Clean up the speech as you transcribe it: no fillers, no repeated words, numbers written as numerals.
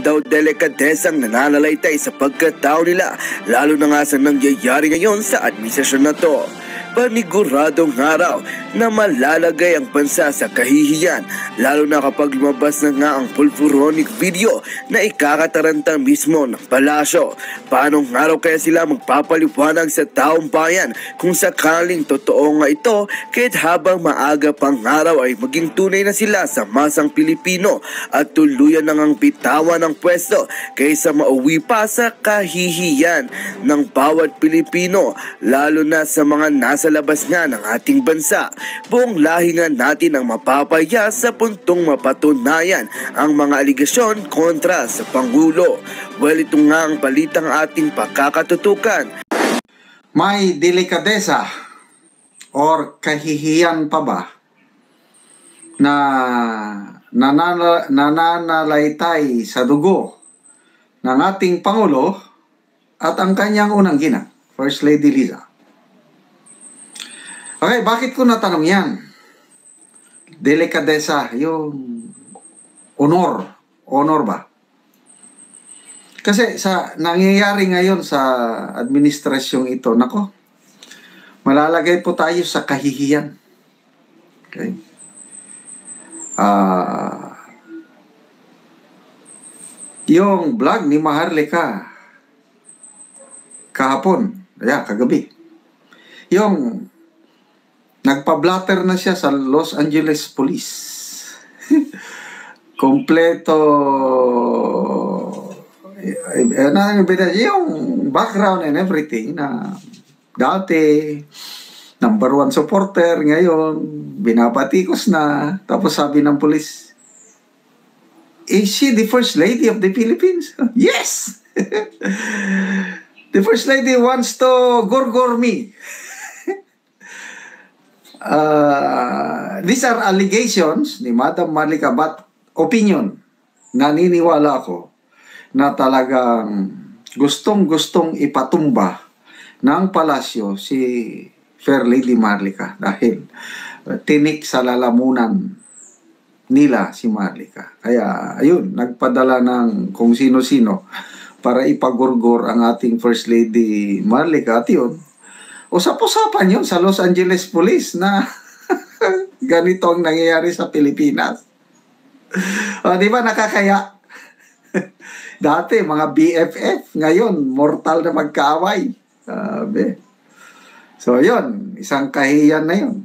daw delikadesang nananalaytay sa pagkatao nila, lalo na nga sa nangyayari ngayon sa administrasyon na to. Paniguradong araw na malalagay ang bansa sa kahihiyan, lalo na kapag lumabas na nga ang pulfuronic video na ikakataranta mismo ng palasyo. Paanong araw kaya sila magpapaliwanag sa taong bayan kung sakaling totoo nga ito, kahit habang maaga pang araw ay maging tunay na sila sa masang Pilipino at tuluyan na ngang bitawan ng pwesto kaysa mauwi pa sa kahihiyan ng bawat Pilipino, lalo na sa mga nasa labas nga ng ating bansa. Buong lahi nga natin ang mapapaya sa puntong mapatunayan ang mga aligasyon kontra sa Pangulo. Well, ito nga ang balitang ating pagkakatutukan. May delikadesa or kahihiyan pa ba na nananalaytay sa dugo ng ating Pangulo at ang kanyang unang ginang, First Lady Liza? Okay, bakit ko natanong yan? Delikadesa, yung honor ba? Kasi sa nangyayari ngayon sa administrasyong ito, nako, malalagay po tayo sa kahihiyan. Okay? Yung vlog ni Maharlika kahapon, kagabi, yung nagpa-blatter na siya sa Los Angeles Police. Kompleto yung background and everything na dati number 1 supporter, ngayon binabatikos na. Tapos sabi ng police, is she the First Lady of the Philippines? Yes! The First Lady wants to gorgor me. These are allegations ni Madam Maharlika, but opinion. Naniniwala ako na talagang gustong-gustong ipatumba ng palasyo si Fair Lady Maharlika dahil tinik sa lalamunan nila si Maharlika. Kaya ayun, nagpadala ng kung sino-sino para ipagurgor ang ating First Lady Maharlika. At yun, usap-usapan yun sa Los Angeles Police na ganito ang nangyayari sa Pilipinas. Di ba nakakaya? Dati mga BFF, ngayon mortal na magkaaway. So yun, isang kahiyan na yun.